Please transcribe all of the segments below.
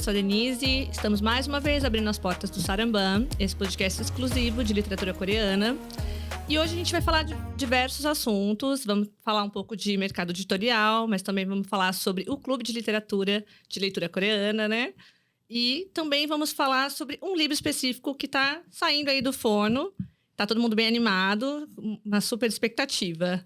sou a Denise. Estamos mais uma vez abrindo as portas do Saramban, esse podcast exclusivo de literatura coreana. E hoje a gente vai falar de diversos assuntos. Vamos falar um pouco de mercado editorial, mas também vamos falar sobre o Clube de Literatura de Leitura Coreana, né? E também vamos falar sobre um livro específico que está saindo aí do forno. Tá todo mundo bem animado, uma super expectativa.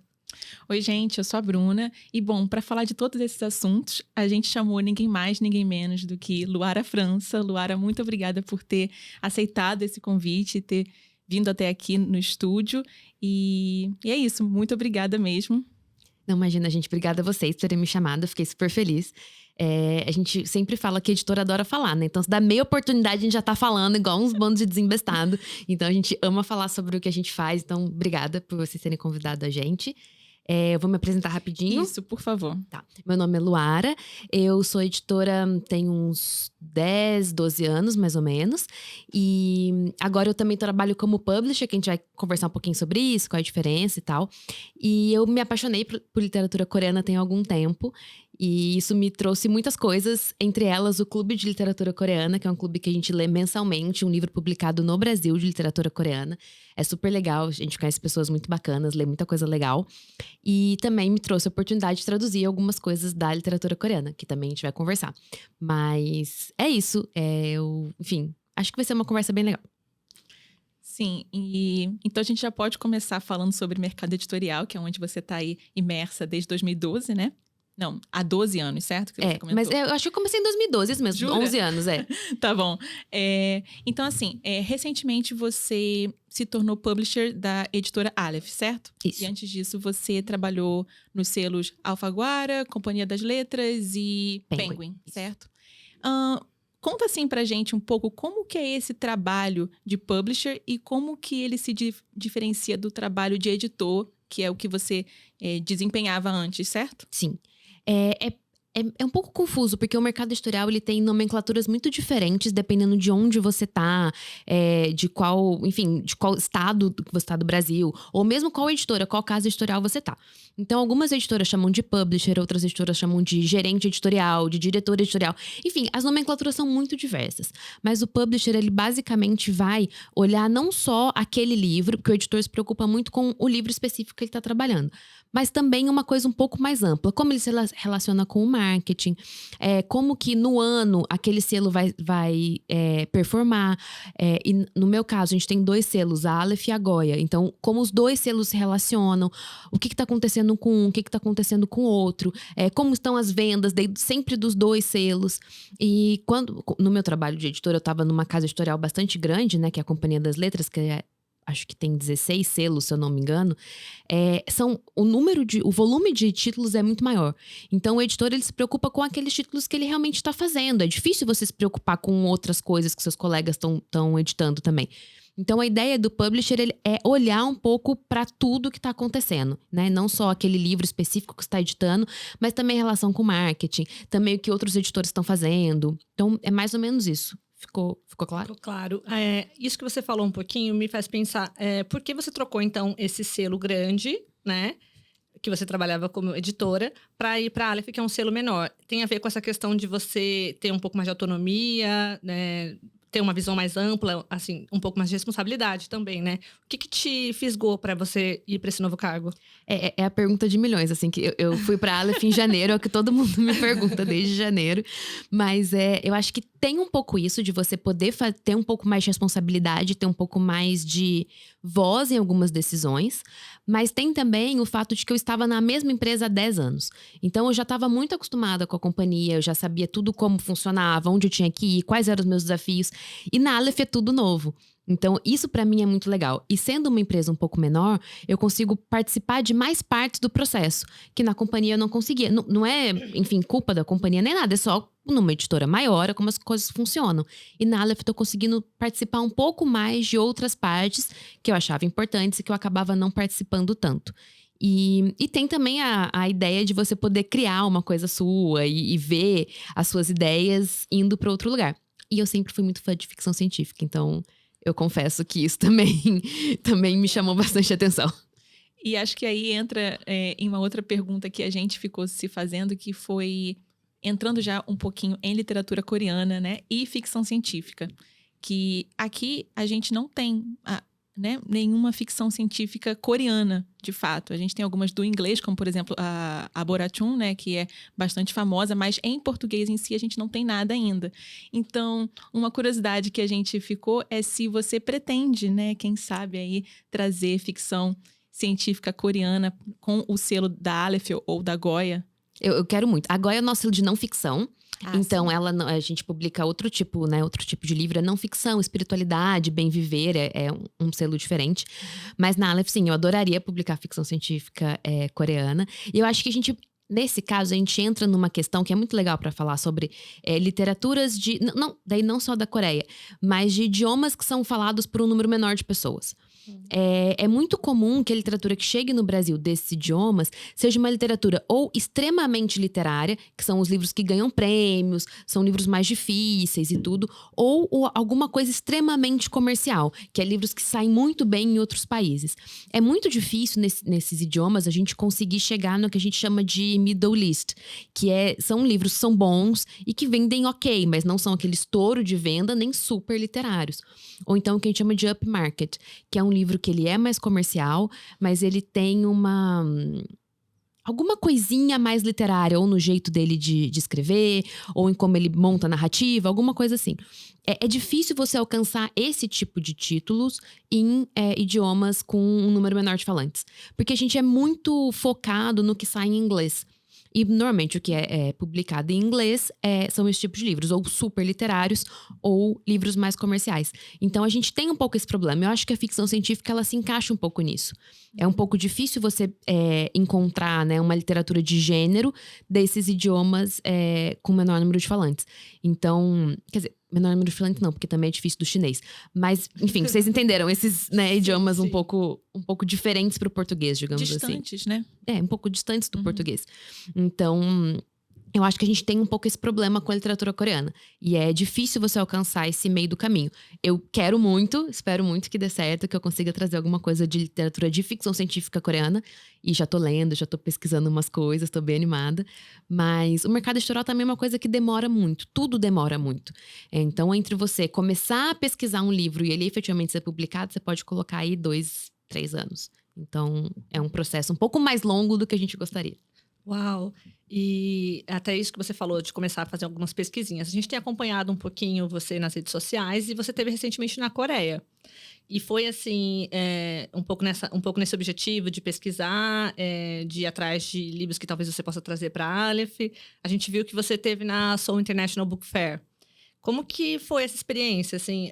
Oi, gente, eu sou a Bruna. E, bom, para falar de todos esses assuntos, a gente chamou ninguém mais, ninguém menos do que Luara França. Luara, muito obrigada por ter aceitado esse convite e ter vindo até aqui no estúdio. E é isso, muito obrigada mesmo. Não, imagina, gente, obrigada a vocês por terem me chamado, eu fiquei super feliz. A gente sempre fala que a editora adora falar, né? Então, se dá meia oportunidade, a gente já tá falando igual uns bandos de desembestado. Então, a gente ama falar sobre o que a gente faz. Então, obrigada por vocês terem convidado a gente. Eu vou me apresentar rapidinho. Isso, por favor. Tá. Meu nome é Luara, eu sou editora tem uns 10, 12 anos, mais ou menos. E agora eu também trabalho como publisher, que a gente vai conversar um pouquinho sobre isso, qual é a diferença e tal. E eu me apaixonei por literatura coreana tem algum tempo. E isso me trouxe muitas coisas, entre elas o Clube de Literatura Coreana, que é um clube que a gente lê mensalmente, um livro publicado no Brasil de literatura coreana. É super legal, a gente conhece pessoas muito bacanas, lê muita coisa legal. E também me trouxe a oportunidade de traduzir algumas coisas da literatura coreana, que também a gente vai conversar. Mas é isso, enfim, acho que vai ser uma conversa bem legal. Sim, e então a gente já pode começar falando sobre mercado editorial, que é onde você está aí imersa desde 2012, né? Não, há 12 anos, certo? Que você comentou. Mas eu acho que eu comecei em 2012, isso mesmo, Jura? 11 anos, Tá bom. Então, assim, recentemente você se tornou publisher da editora Aleph, certo? Isso. E antes disso, você trabalhou nos selos Alfaguara, Companhia das Letras e Penguin, certo? Conta assim pra gente um pouco como que é esse trabalho de publisher e como que ele se diferencia do trabalho de editor, que é o que você desempenhava antes, certo? Sim. É um pouco confuso, porque o mercado editorial ele tem nomenclaturas muito diferentes, dependendo de onde você tá, de qual estado que você tá do Brasil, ou mesmo qual editora, qual casa editorial você tá. Então, algumas editoras chamam de publisher, outras editoras chamam de gerente editorial, de diretor editorial. Enfim, as nomenclaturas são muito diversas. Mas o publisher, ele basicamente vai olhar não só aquele livro, porque o editor se preocupa muito com o livro específico que ele tá trabalhando, mas também uma coisa um pouco mais ampla. Como ele se relaciona com o marketing, como que no ano aquele selo vai performar. E no meu caso, a gente tem 2 selos, a Aleph e a Goya. Então, como os 2 selos se relacionam, o que está acontecendo com um, o que está acontecendo com o outro, como estão as vendas sempre dos 2 selos. E no meu trabalho de editora, eu estava numa casa editorial bastante grande, né, que é a Companhia das Letras, que acho que tem 16 selos, se eu não me engano, o volume de títulos é muito maior. Então, o editor, ele se preocupa com aqueles títulos que ele realmente está fazendo. É difícil você se preocupar com outras coisas que seus colegas estão editando também. Então, a ideia do publisher é olhar um pouco para tudo que está acontecendo, né? Não só aquele livro específico que você está editando, mas também em relação com o marketing, também o que outros editores estão fazendo. Então, é mais ou menos isso. Ficou claro? Ficou claro. Isso que você falou um pouquinho me faz pensar, por que você trocou, então, esse selo grande, né? Que você trabalhava como editora, para ir para a Aleph, que é um selo menor. Tem a ver com essa questão de você ter um pouco mais de autonomia, né? Ter uma visão mais ampla, assim, um pouco mais de responsabilidade também, né? O que te fisgou para você ir para esse novo cargo? É a pergunta de milhões, assim, que eu fui pra Aleph em janeiro, é o que todo mundo me pergunta desde janeiro. Mas eu acho que tem um pouco isso, de você poder ter um pouco mais de responsabilidade, ter um pouco mais de voz em algumas decisões. Mas tem também o fato de que eu estava na mesma empresa há 10 anos. Então, eu já estava muito acostumada com a companhia, eu já sabia tudo como funcionava, onde eu tinha que ir, quais eram os meus desafios. E na Aleph é tudo novo. Então, isso pra mim é muito legal. E sendo uma empresa um pouco menor, eu consigo participar de mais partes do processo, que na companhia eu não conseguia. Não é, enfim, culpa da companhia nem nada, é só numa editora maior, é como as coisas funcionam. E na Aleph eu tô conseguindo participar um pouco mais de outras partes que eu achava importantes e que eu acabava não participando tanto. E tem também a ideia de você poder criar uma coisa sua e ver as suas ideias indo para outro lugar. E eu sempre fui muito fã de ficção científica, então eu confesso que isso também me chamou bastante atenção. E acho que aí entra em uma outra pergunta que a gente ficou se fazendo, que foi entrando já um pouquinho em literatura coreana, né? E ficção científica. Que aqui a gente não tem nenhuma ficção científica coreana, de fato. A gente tem algumas do inglês, como, por exemplo, a Borachun, né? Que é bastante famosa, mas em português em si a gente não tem nada ainda. Então, uma curiosidade que a gente ficou é se você pretende, né? Quem sabe aí trazer ficção científica coreana com o selo da Aleph ou da Goya. Eu quero muito. A Goya é o nosso selo de não ficção. Então, sim. a gente publica outro tipo de livro. É não ficção, espiritualidade, bem viver. É um selo diferente. Mas na Aleph, sim, eu adoraria publicar ficção científica coreana. E eu acho que nesse caso, a gente entra numa questão que é muito legal para falar sobre literaturas de... daí não só da Coreia, mas de idiomas que são falados por um número menor de pessoas. É muito comum que a literatura que chegue no Brasil desses idiomas seja uma literatura ou extremamente literária, que são os livros que ganham prêmios, são livros mais difíceis e tudo, ou alguma coisa extremamente comercial, que é livros que saem muito bem em outros países. É muito difícil nesses idiomas a gente conseguir chegar no que a gente chama de middle list, que são livros que são bons e que vendem ok, mas não são aquele estouro de venda nem super literários. Ou então o que a gente chama de upmarket, que é um livro que ele é mais comercial, mas ele tem alguma coisinha mais literária, ou no jeito dele de escrever, ou em como ele monta a narrativa, alguma coisa assim. É difícil você alcançar esse tipo de títulos em idiomas com um número menor de falantes. Porque a gente é muito focado no que sai em inglês. E, normalmente, o que é publicado em inglês são esses tipos de livros, ou super literários, ou livros mais comerciais. Então, a gente tem um pouco esse problema. Eu acho que a ficção científica, ela se encaixa um pouco nisso. É um pouco difícil você encontrar, né, uma literatura de gênero desses idiomas com menor número de falantes. Então, quer dizer, menor número de falantes não, porque também é difícil do chinês. Mas, enfim, vocês entenderam esses idiomas sim. um pouco diferentes para o português, digamos assim. Distantes, né? Um pouco distantes do português. Então, eu acho que a gente tem um pouco esse problema com a literatura coreana. E é difícil você alcançar esse meio do caminho. Eu quero muito, espero muito que dê certo, que eu consiga trazer alguma coisa de literatura de ficção científica coreana. E já tô lendo, já tô pesquisando umas coisas, tô bem animada. Mas o mercado editorial também é uma coisa que demora muito. Tudo demora muito. Então, entre você começar a pesquisar um livro e ele efetivamente ser publicado, você pode colocar aí 2, 3 anos. Então, é um processo um pouco mais longo do que a gente gostaria. Uau! E até isso que você falou de começar a fazer algumas pesquisinhas. A gente tem acompanhado um pouquinho você nas redes sociais e você teve recentemente na Coreia. E foi assim, um pouco nesse objetivo de pesquisar, de ir atrás de livros que talvez você possa trazer para a Aleph. A gente viu que você teve na Seoul International Book Fair. Como que foi essa experiência? Assim,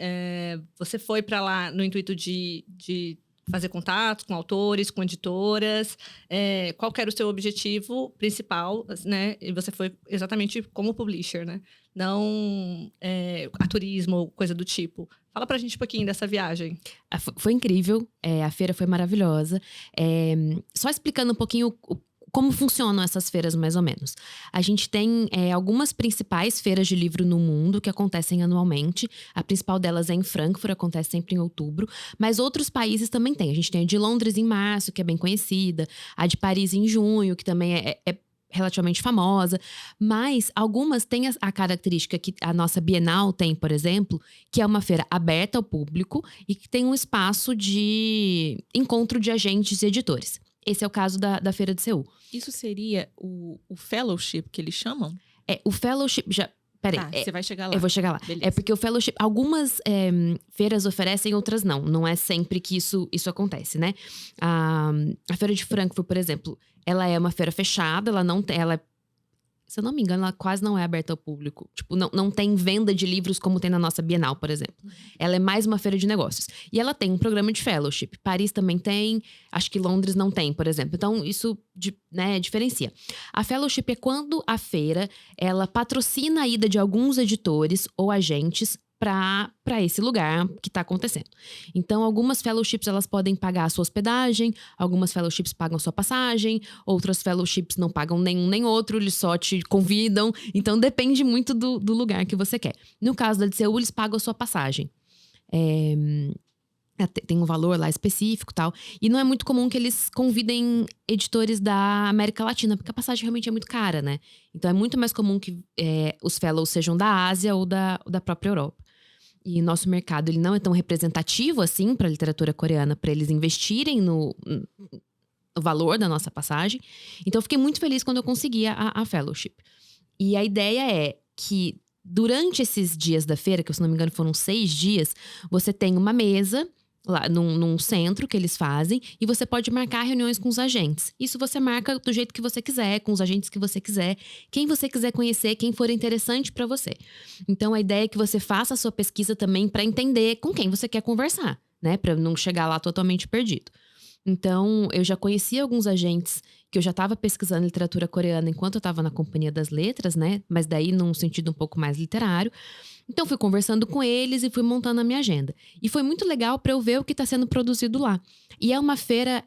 você foi para lá no intuito de fazer contatos com autores, com editoras? Qual que era o seu objetivo principal, né? E você foi exatamente como publisher, né? Não a turismo, coisa do tipo. Fala pra gente um pouquinho dessa viagem. Foi incrível, a feira foi maravilhosa. Só explicando um pouquinho como funcionam essas feiras, mais ou menos. A gente tem algumas principais feiras de livro no mundo que acontecem anualmente. A principal delas é em Frankfurt, acontece sempre em outubro. Mas outros países também tem. A gente tem a de Londres em março, que é bem conhecida. A de Paris em junho, que também é relativamente famosa. Mas algumas têm a característica que a nossa Bienal tem, por exemplo, que é uma feira aberta ao público e que tem um espaço de encontro de agentes e editores. Esse é o caso da Feira de Seul. Isso seria o fellowship que eles chamam? O fellowship Peraí. Você vai chegar lá. Eu vou chegar lá. Beleza. Porque o fellowship, algumas feiras oferecem, outras não. Não é sempre que isso acontece, né? A Feira de Frankfurt, por exemplo, ela é uma feira fechada, se eu não me engano, ela quase não é aberta ao público. Tipo, não tem venda de livros como tem na nossa Bienal, por exemplo. Ela é mais uma feira de negócios. E ela tem um programa de fellowship. Paris também tem, acho que Londres não tem, por exemplo. Então, isso diferencia. A fellowship é quando a feira, ela patrocina a ida de alguns editores ou agentes para esse lugar que está acontecendo. Então, algumas fellowships, elas podem pagar a sua hospedagem, algumas fellowships pagam a sua passagem, outras fellowships não pagam nenhum nem outro, eles só te convidam. Então, depende muito do lugar que você quer. No caso da de Seul, eles pagam a sua passagem. Tem um valor lá específico e tal. E não é muito comum que eles convidem editores da América Latina, porque a passagem realmente é muito cara, né? Então é muito mais comum que os fellows sejam da Ásia ou da própria Europa. E nosso mercado, ele não é tão representativo assim para a literatura coreana, para eles investirem no valor da nossa passagem. Então eu fiquei muito feliz quando eu consegui a fellowship. E a ideia é que durante esses dias da feira, que se não me engano foram 6 dias, você tem uma mesa lá num centro que eles fazem, e você pode marcar reuniões com os agentes. Isso você marca do jeito que você quiser, com os agentes que você quiser, quem você quiser conhecer, quem for interessante para você. Então a ideia é que você faça a sua pesquisa também para entender com quem você quer conversar, né? Para não chegar lá totalmente perdido. Então, eu já conheci alguns agentes que eu já estava pesquisando literatura coreana enquanto eu estava na Companhia das Letras, né? Mas daí num sentido um pouco mais literário. Então, fui conversando com eles e fui montando a minha agenda. E foi muito legal para eu ver o que está sendo produzido lá. E é uma feira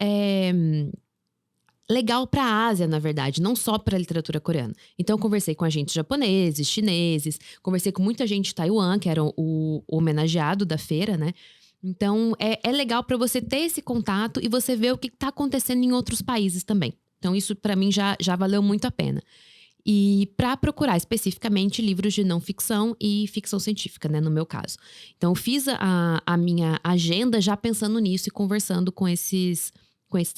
legal para a Ásia, na verdade, não só para a literatura coreana. Então, eu conversei com agentes japoneses, chineses, conversei com muita gente de Taiwan, que era o homenageado da feira, né? Então, é legal para você ter esse contato e você ver o que está acontecendo em outros países também. Então, isso para mim já valeu muito a pena. E para procurar especificamente livros de não ficção e ficção científica, né, no meu caso. Então, eu fiz a minha agenda já pensando nisso e conversando com esses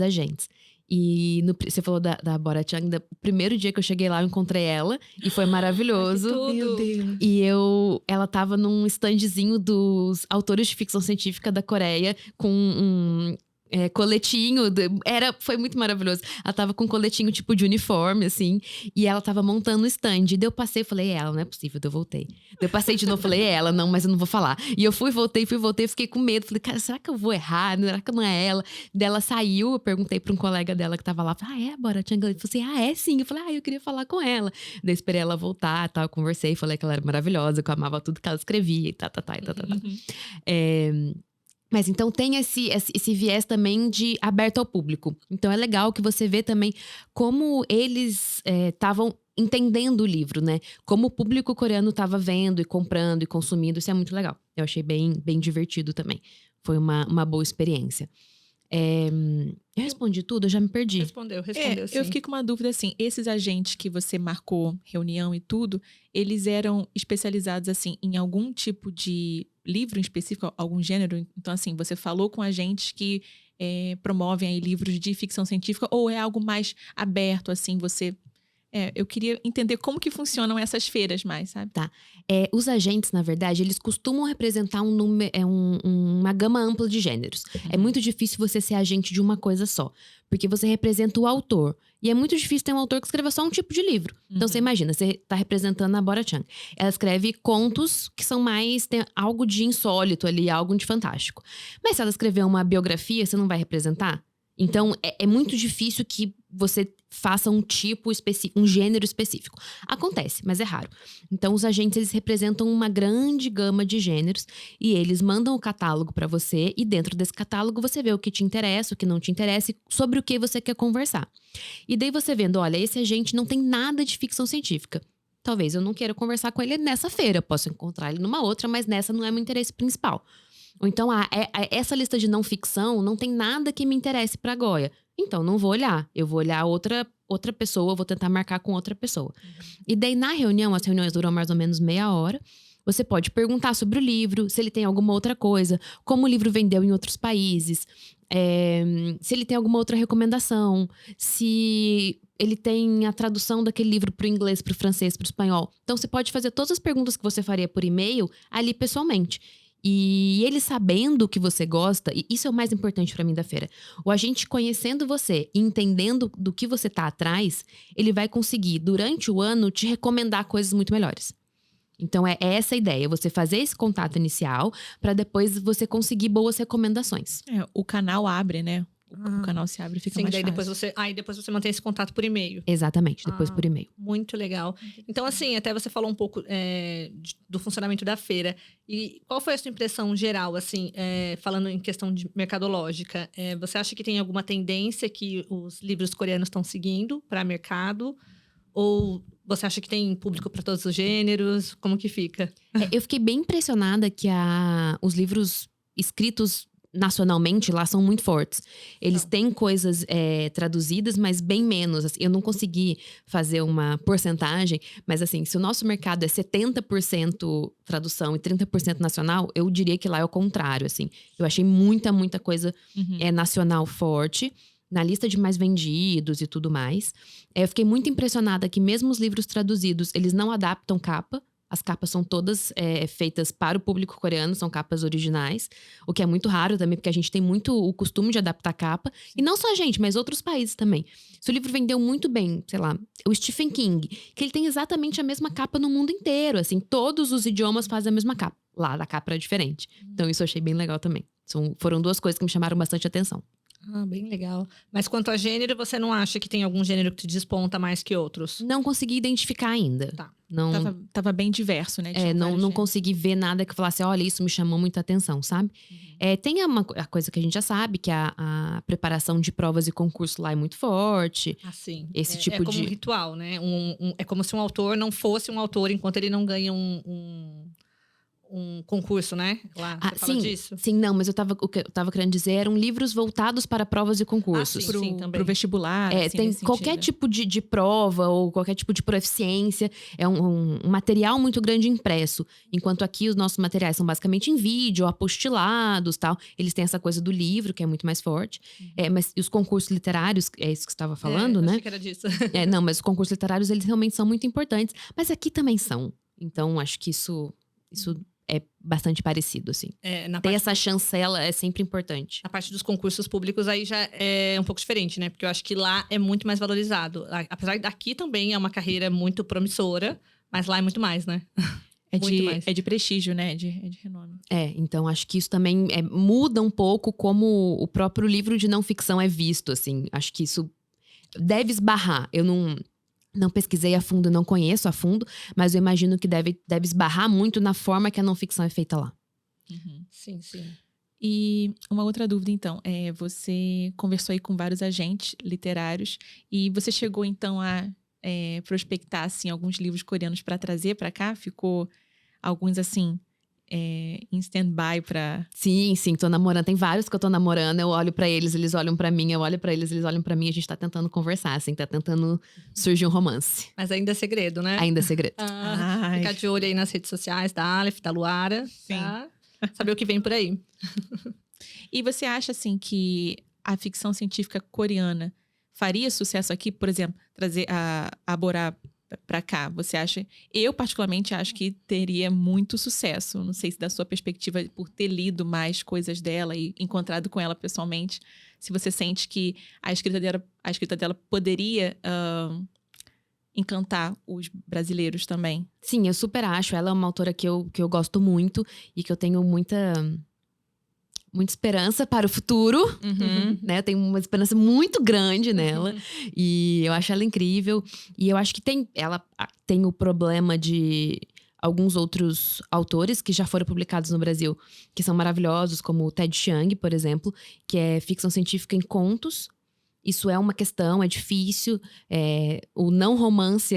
agentes. E você falou da Bora Chang, no primeiro dia que eu cheguei lá, eu encontrei ela. E foi maravilhoso. Ai, Meu Deus. E ela tava num standzinho dos autores de ficção científica da Coreia, com um coletinho. Foi muito maravilhoso. Ela tava com um coletinho tipo de uniforme, assim. E ela tava montando o stand. E daí eu passei e falei, ela, não é possível. Daí eu voltei. Daí eu passei de novo, falei, ela, não, mas eu não vou falar. E eu voltei, fiquei com medo. Falei, cara, será que eu vou errar? Será que não é ela? Daí ela saiu, eu perguntei pra um colega dela que tava lá. Falei, é a Bora Chang? Ele falou assim, é sim. Eu falei, eu queria falar com ela. Daí esperei ela voltar, tal. Eu conversei, falei que ela era maravilhosa, que eu amava tudo que ela escrevia e tá. Mas então tem esse viés também de aberto ao público. Então é legal que você vê também como eles estavam entendendo o livro, né? Como o público coreano estava vendo e comprando e consumindo. Isso é muito legal. Eu achei bem divertido também. Foi uma boa experiência. Eu respondi tudo? Eu já me perdi. Respondeu sim. Eu fiquei com uma dúvida assim, esses agentes que você marcou reunião e tudo, eles eram especializados assim em algum tipo de livro em específico, algum gênero? Então assim, você falou com agentes que promovem aí livros de ficção científica ou é algo mais aberto assim, eu queria entender como que funcionam essas feiras mais, sabe? Tá. Os agentes, na verdade, eles costumam representar uma gama ampla de gêneros. É muito difícil você ser agente de uma coisa só. Porque você representa o autor. E é muito difícil ter um autor que escreva só um tipo de livro. Então, você imagina, você tá representando a Bora Chang. Ela escreve contos que são tem algo de insólito ali, algo de fantástico. Mas se ela escrever uma biografia, você não vai representar? Então, é muito difícil que você faça um tipo específico, um gênero específico. Acontece, mas é raro. Então, os agentes, eles representam uma grande gama de gêneros e eles mandam o catálogo para você e dentro desse catálogo você vê o que te interessa, o que não te interessa e sobre o que você quer conversar. E daí você vendo, olha, esse agente não tem nada de ficção científica. Talvez eu não queira conversar com ele nessa feira, posso encontrar ele numa outra, mas nessa não é meu interesse principal. Ou então, essa lista de não ficção não tem nada que me interesse pra Goia. Então, não vou olhar. Eu vou olhar outra pessoa, vou tentar marcar com outra pessoa. E daí, na reunião, as reuniões duram mais ou menos meia hora. Você pode perguntar sobre o livro, se ele tem alguma outra coisa, como o livro vendeu em outros países, se ele tem alguma outra recomendação, se ele tem a tradução daquele livro pro inglês, pro francês, pro espanhol. Então, você pode fazer todas as perguntas que você faria por e-mail ali pessoalmente. E ele sabendo o que você gosta, e isso é o mais importante pra mim da feira. O agente conhecendo você e entendendo do que você tá atrás, ele vai conseguir, durante o ano, te recomendar coisas muito melhores. Então, é essa a ideia, você fazer esse contato inicial pra depois você conseguir boas recomendações. O canal abre, né? O canal se abre e fica mais fácil. Depois você mantém esse contato por e-mail. Exatamente, depois por e-mail. Muito legal. Então, assim, até você falou um pouco do funcionamento da feira. E qual foi a sua impressão geral, assim, falando em questão de mercadológica? Você acha que tem alguma tendência que os livros coreanos estão seguindo para mercado? Ou você acha que tem público para todos os gêneros? Como que fica? Eu fiquei bem impressionada que os livros escritos nacionalmente lá são muito fortes. Eles têm coisas traduzidas, mas bem menos. Assim, eu não consegui fazer uma porcentagem, mas assim, se o nosso mercado é 70% tradução e 30% nacional, eu diria que lá é o contrário, assim. Eu achei muita coisa nacional forte. Na lista de mais vendidos e tudo mais. Eu fiquei muito impressionada que mesmo os livros traduzidos, eles não adaptam capa. As capas são todas feitas para o público coreano, são capas originais. O que é muito raro também, porque a gente tem muito o costume de adaptar capa. E não só a gente, mas outros países também. Se o livro vendeu muito bem, sei lá, o Stephen King, que ele tem exatamente a mesma capa no mundo inteiro. Assim, todos os idiomas fazem a mesma capa. Lá, a capa é diferente. Então isso eu achei bem legal também. Foram duas coisas que me chamaram bastante atenção. Ah, bem legal. Mas quanto a gênero, você não acha que tem algum gênero que te desponta mais que outros? Não consegui identificar ainda. Tá. Não, Tava bem diverso, né? não consegui ver nada que falasse, olha, isso me chamou muita atenção, sabe? Tem a coisa que a gente já sabe, que a preparação de provas e concurso lá é muito forte. Assim. Esse tipo é como de um ritual, né? É como se um autor não fosse um autor enquanto ele não ganha um concurso, né? Lá, você fala disso? Sim, não, mas o que eu tava querendo dizer eram livros voltados para provas e concursos. Sim, também. Pro vestibular, assim, tem nesse qualquer sentido. tipo de prova ou qualquer tipo de proficiência. É um material muito grande impresso. Enquanto aqui os nossos materiais são basicamente em vídeo, apostilados, tal. Eles têm essa coisa do livro, que é muito mais forte. Mas e os concursos literários, é isso que você estava falando, né? Achei que era disso. Não, mas os concursos literários, eles realmente são muito importantes. Mas aqui também são. Então, acho que isso é bastante parecido, assim. Ter essa chancela é sempre importante. A parte dos concursos públicos aí já é um pouco diferente, né? Porque eu acho que lá é muito mais valorizado. Apesar daqui também é uma carreira muito promissora, mas lá é muito mais, né? É de prestígio, né? É de renome. Então acho que isso também muda um pouco como o próprio livro de não ficção é visto, assim. Acho que isso deve esbarrar. Eu não pesquisei a fundo, não conheço a fundo, mas eu imagino que deve esbarrar muito na forma que a não ficção é feita lá. Sim. E uma outra dúvida, então, você conversou aí com vários agentes literários e você chegou, então, a prospectar, assim, alguns livros coreanos para trazer para cá? Ficou alguns, assim, em stand-by pra... Sim, tô namorando. Tem vários que eu tô namorando, eu olho pra eles olham pra mim, eu olho pra eles olham pra mim. A gente tá tentando conversar, assim, tá tentando surgir um romance. Mas ainda é segredo, né? Ainda é segredo. Ficar de olho aí nas redes sociais da Aleph, da Luara. Sim. Tá? Saber o que vem por aí. E você acha, assim, que a ficção científica coreana faria sucesso aqui? Por exemplo, trazer a Borá pra cá, você acha? Eu, particularmente, acho que teria muito sucesso. Não sei se da sua perspectiva, por ter lido mais coisas dela e encontrado com ela pessoalmente, se você sente que a escrita dela poderia encantar os brasileiros também. Sim, eu super acho. Ela é uma autora que eu gosto muito e que eu tenho muita esperança para o futuro, né? Eu tenho uma esperança muito grande nela. E eu acho ela incrível. E eu acho que ela tem o problema de alguns outros autores que já foram publicados no Brasil, que são maravilhosos, como o Ted Chiang, por exemplo, que é ficção científica em contos. Isso é uma questão, é difícil. O não romance,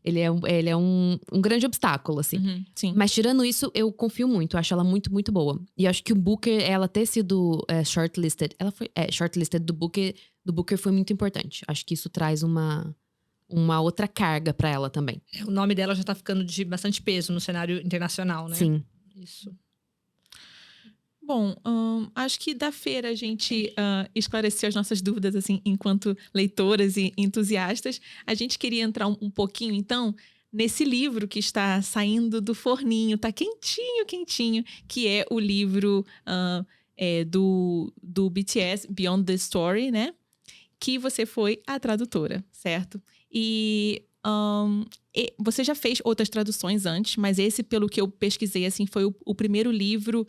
ele é um grande obstáculo, assim. Sim. Mas tirando isso, eu confio muito. Eu acho ela muito, muito boa. E acho que o Booker, ela ter sido shortlisted... Ela foi shortlisted do Booker foi muito importante. Acho que isso traz uma outra carga pra ela também. O nome dela já tá ficando de bastante peso no cenário internacional, né? Sim. Isso. Bom, acho que da feira a gente esclareceu as nossas dúvidas, assim, enquanto leitoras e entusiastas. A gente queria entrar um pouquinho, então, nesse livro que está saindo do forninho, tá quentinho, que é o livro do BTS, Beyond the Story, né? Que você foi a tradutora, certo? E você já fez outras traduções antes, mas esse, pelo que eu pesquisei, assim, foi o primeiro livro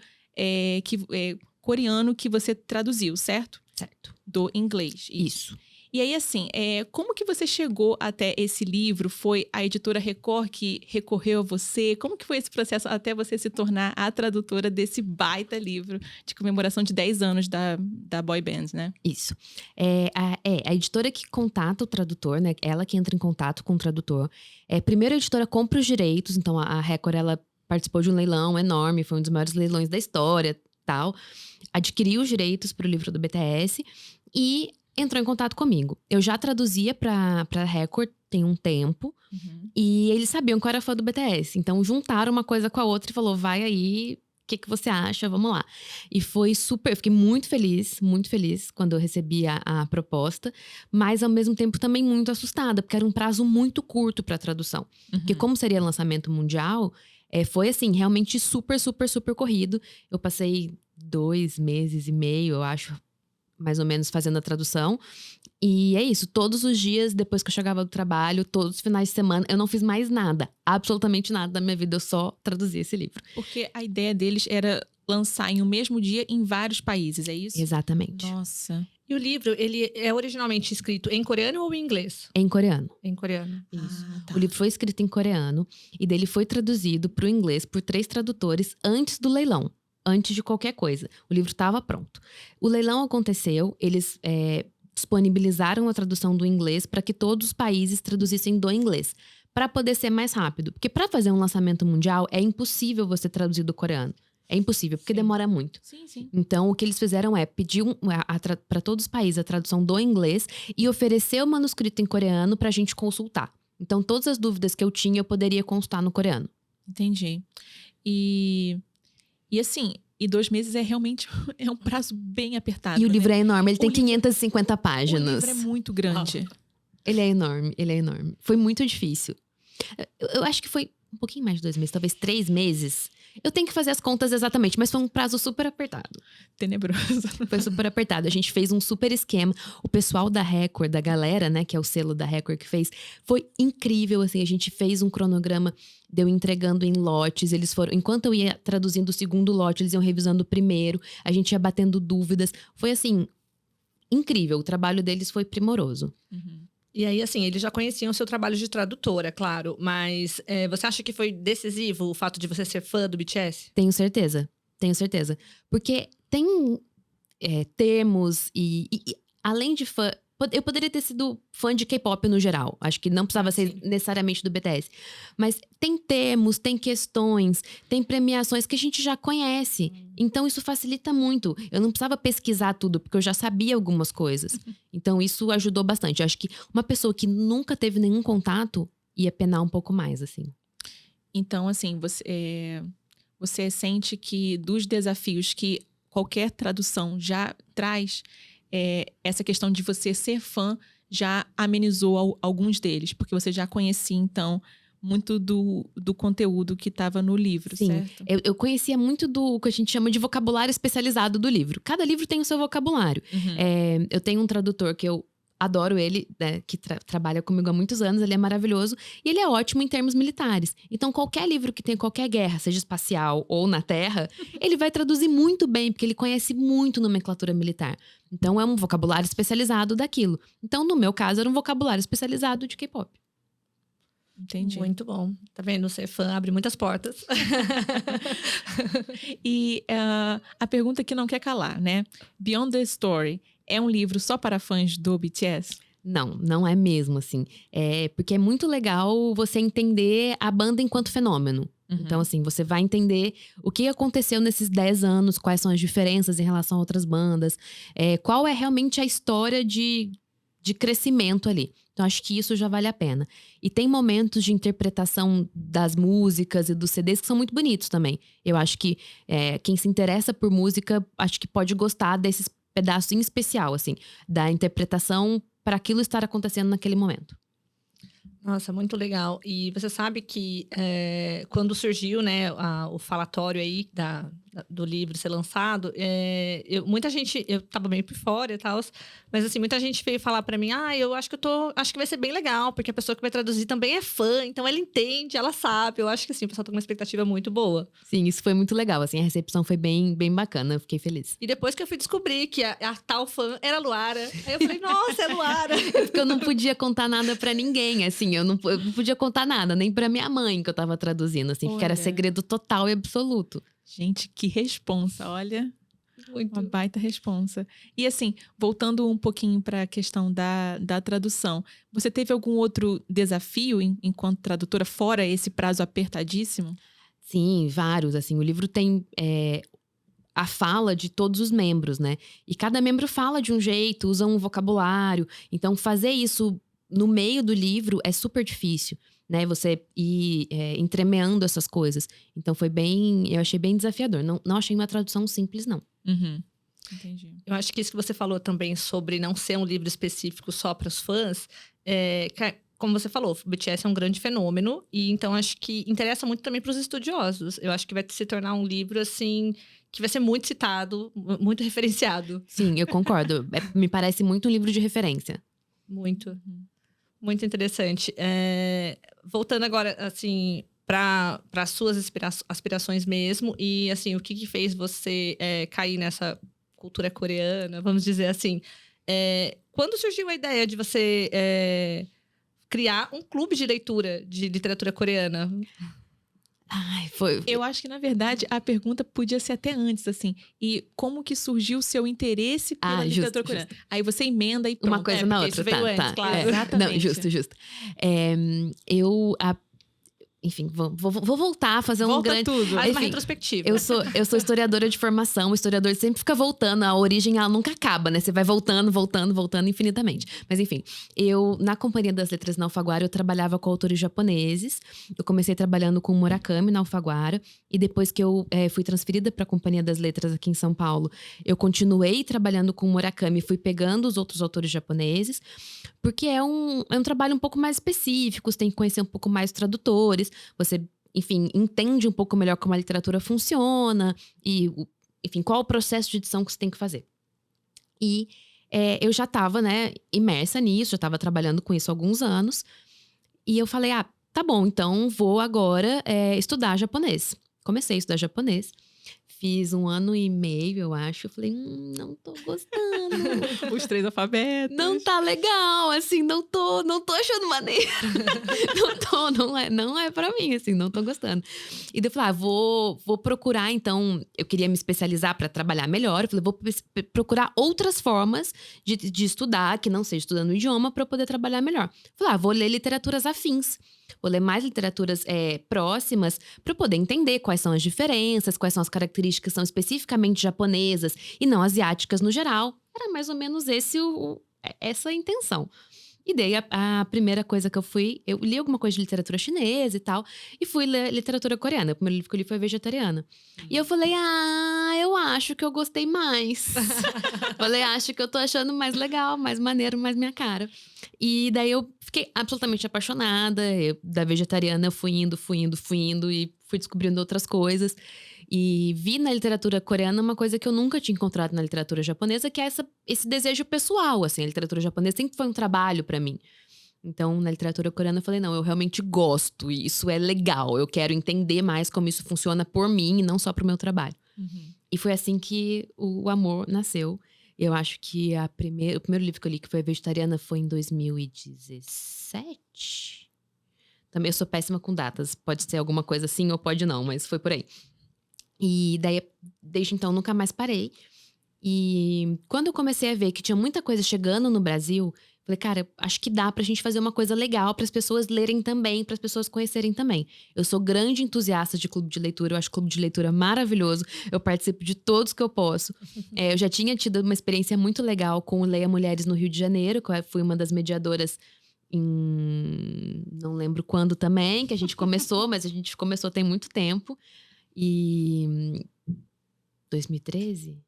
coreano que você traduziu, certo? Certo. Do inglês. Isso. E aí, assim, como que você chegou até esse livro? Foi a editora Record que recorreu a você? Como que foi esse processo até você se tornar a tradutora desse baita livro de comemoração de 10 anos da boy band, né? Isso. A editora que contata o tradutor, né? Ela que entra em contato com o tradutor. Primeiro a editora compra os direitos, então a Record, ela participou de um leilão enorme, foi um dos maiores leilões da história. tal, adquiriu os direitos para o livro do BTS e entrou em contato comigo. Eu já traduzia para Record tem um tempo e eles sabiam que eu era fã do BTS. Então juntaram uma coisa com a outra e falou, vai aí, o que você acha? Vamos lá. E foi super, eu fiquei muito feliz quando eu recebi a proposta, mas ao mesmo tempo também muito assustada, porque era um prazo muito curto para tradução. Porque como seria lançamento mundial, foi assim, realmente super, super, super corrido. Eu passei 2 meses e meio, eu acho, mais ou menos, fazendo a tradução. E é isso, todos os dias, depois que eu chegava do trabalho, todos os finais de semana, eu não fiz mais nada. Absolutamente nada da minha vida, eu só traduzi esse livro. Porque a ideia deles era lançar em um mesmo dia em vários países, é isso? Exatamente. Nossa. E o livro, ele é originalmente escrito em coreano ou em inglês? Em coreano. Em coreano, Isso. Tá. O livro foi escrito em coreano e dele foi traduzido para o inglês por 3 tradutores antes do leilão. Antes de qualquer coisa. O livro estava pronto. O leilão aconteceu, eles disponibilizaram a tradução do inglês para que todos os países traduzissem do inglês, para poder ser mais rápido. Porque para fazer um lançamento mundial, é impossível você traduzir do coreano. É impossível, porque demora muito. Sim. Então, o que eles fizeram é pedir para todos os países a tradução do inglês e oferecer o manuscrito em coreano para a gente consultar. Então, todas as dúvidas que eu tinha, eu poderia consultar no coreano. Entendi. E assim, 2 meses é realmente um prazo bem apertado. E o livro né? é enorme, ele tem livro- 550 O páginas. livro é muito grande. Ele é enorme, ele é enorme. Foi muito difícil. Eu acho que foi um pouquinho mais de 2 meses, talvez 3 meses. Eu tenho que fazer as contas exatamente, mas foi um prazo super apertado. Tenebroso. Foi super apertado. A gente fez um super esquema. O pessoal da Record, da galera, né, que é o selo da Record que fez, foi incrível, assim. A gente fez um cronograma, deu entregando em lotes. Eles foram, enquanto eu ia traduzindo o segundo lote, eles iam revisando o primeiro. A gente ia batendo dúvidas. Foi, assim, incrível. O trabalho deles foi primoroso. E aí, assim, eles já conheciam o seu trabalho de tradutora, claro. Mas você acha que foi decisivo o fato de você ser fã do BTS? Tenho certeza. Porque tem termos e além de fã… Eu poderia ter sido fã de K-pop no geral. Acho que não precisava ser necessariamente do BTS. Mas tem termos, tem questões, tem premiações que a gente já conhece. Então isso facilita muito. Eu não precisava pesquisar tudo, porque eu já sabia algumas coisas. Então isso ajudou bastante. Eu acho que uma pessoa que nunca teve nenhum contato ia penar um pouco mais, assim. Então, assim, você sente que dos desafios que qualquer tradução já traz, essa questão de você ser fã já amenizou alguns deles, porque você já conhecia, então, muito do conteúdo que estava no livro, Sim, certo? eu conhecia muito do que a gente chama de vocabulário especializado do livro. Cada livro tem o seu vocabulário. Eu tenho um tradutor que eu adoro ele, né, que trabalha comigo há muitos anos, ele é maravilhoso. E ele é ótimo em termos militares. Então, qualquer livro que tenha qualquer guerra, seja espacial ou na terra, ele vai traduzir muito bem, porque ele conhece muito nomenclatura militar. Então, é um vocabulário especializado daquilo. Então, no meu caso, era um vocabulário especializado de K-pop. Entendi. Muito bom. Tá vendo? Ser fã abre muitas portas. E a pergunta que não quer calar, né? Beyond the Story é um livro só para fãs do BTS? Não é mesmo, assim. Porque é muito legal você entender a banda enquanto fenômeno. Então, assim, você vai entender o que aconteceu nesses 10 anos, quais são as diferenças em relação a outras bandas, qual é realmente a história de crescimento ali. Então, acho que isso já vale a pena. E tem momentos de interpretação das músicas e dos CDs que são muito bonitos também. Eu acho que quem se interessa por música, acho que pode gostar desses pedaços em especial, assim, da interpretação para aquilo estar acontecendo naquele momento. Nossa, muito legal. E você sabe que quando surgiu, né, o falatório aí do livro ser lançado, muita gente, eu tava meio por fora e tal, mas assim, muita gente veio falar pra mim, eu acho que vai ser bem legal, porque a pessoa que vai traduzir também é fã, então ela entende, ela sabe. Eu acho que assim, o pessoal tá com uma expectativa muito boa. Sim, isso foi muito legal, assim, a recepção foi bem, bem bacana, eu fiquei feliz. E depois que eu fui descobrir que a tal fã era a Luara, aí eu falei, nossa, é a Luara! Porque eu não podia contar nada pra ninguém, assim, eu não podia contar nada, nem pra minha mãe que eu tava traduzindo, assim, porque era segredo total e absoluto. Gente, que responsa, olha. Muito. Uma baita responsa. E assim, voltando um pouquinho para a questão da tradução, você teve algum outro desafio enquanto tradutora, fora esse prazo apertadíssimo? Sim, vários, assim, o livro tem… a fala de todos os membros, né? E cada membro fala de um jeito, usa um vocabulário. Então, fazer isso no meio do livro é super difícil, né? Você ir entremeando essas coisas. Então, eu achei bem desafiador. Não achei uma tradução simples, não. Uhum. Entendi. Eu acho que isso que você falou também sobre não ser um livro específico só para os fãs, como você falou, o BTS é um grande fenômeno, e então acho que interessa muito também para os estudiosos. Eu acho que vai se tornar um livro, assim, que vai ser muito citado, muito referenciado. Sim, eu concordo. Me parece muito um livro de referência. Muito. Muito interessante. Voltando agora, assim, para as suas aspirações mesmo, e assim, o que fez você cair nessa cultura coreana, vamos dizer assim. Quando surgiu a ideia de você criar um clube de leitura de literatura coreana? Ai, foi. Eu acho que, na verdade, a pergunta podia ser até antes, assim. E como que surgiu o seu interesse pela literatura coreana? Aí você emenda e pronto. Uma coisa na outra, isso veio antes, claro. Exatamente. Não, justo. Enfim, vou voltar a fazer um grande... tudo. Faz uma Enfim, retrospectiva. Eu sou historiadora de formação. O historiador sempre fica voltando. A origem, ela nunca acaba, né? Você vai voltando infinitamente. Mas enfim, na Companhia das Letras na Alfaguara, eu trabalhava com autores japoneses. Eu comecei trabalhando com Murakami na Alfaguara. E depois que eu fui transferida para a Companhia das Letras aqui em São Paulo, eu continuei trabalhando com Murakami. Fui pegando os outros autores japoneses. Porque é um trabalho um pouco mais específico. Você tem que conhecer um pouco mais os tradutores. Você, enfim, entende um pouco melhor como a literatura funciona e, enfim, qual o processo de edição que você tem que fazer. E eu já estava, né, imersa nisso, já estava trabalhando com isso há alguns anos. E eu falei, tá bom, então vou agora estudar japonês. Comecei a estudar japonês. Fiz 1 ano e meio, eu acho. Eu falei, não tô gostando. Os 3 alfabetos. Não tá legal, assim, não tô achando maneiro. não é pra mim, assim, não tô gostando. E daí eu falei, vou procurar, então, eu queria me especializar pra trabalhar melhor. Eu falei, vou procurar outras formas de estudar, que não seja estudando o idioma, pra eu poder trabalhar melhor. Eu falei, vou ler literaturas afins. Vou ler mais literaturas próximas para eu poder entender quais são as diferenças, quais são as características que são especificamente japonesas e não asiáticas no geral. Era mais ou menos essa a intenção. E daí a primeira coisa que eu li alguma coisa de literatura chinesa e tal, e fui ler literatura coreana. O primeiro livro que eu li foi Vegetariana. E eu falei, eu acho que eu gostei mais. Falei, acho que eu tô achando mais legal, mais maneiro, mais minha cara. E daí eu fiquei absolutamente apaixonada. Da Vegetariana eu fui indo e fui descobrindo outras coisas. E vi na literatura coreana uma coisa que eu nunca tinha encontrado na literatura japonesa, que é esse desejo pessoal, assim. A literatura japonesa sempre foi um trabalho pra mim. Então, na literatura coreana, eu falei, não, eu realmente gosto. E isso é legal. Eu quero entender mais como isso funciona por mim e não só pro meu trabalho. Uhum. E foi assim que o amor nasceu. Eu acho que o primeiro livro que eu li, que foi Vegetariana, foi em 2017. Também eu sou péssima com datas. Pode ser alguma coisa assim ou pode não, mas foi por aí. E daí, desde então, nunca mais parei. E quando eu comecei a ver que tinha muita coisa chegando no Brasil, falei, cara, acho que dá pra gente fazer uma coisa legal para as pessoas lerem também, para as pessoas conhecerem também. Eu sou grande entusiasta de clube de leitura, eu acho clube de leitura maravilhoso. Eu participo de todos que eu posso. Eu já tinha tido uma experiência muito legal com o Leia Mulheres no Rio de Janeiro, que eu fui uma das mediadoras não lembro quando também, que a gente começou, mas a gente começou tem muito tempo. E 2013?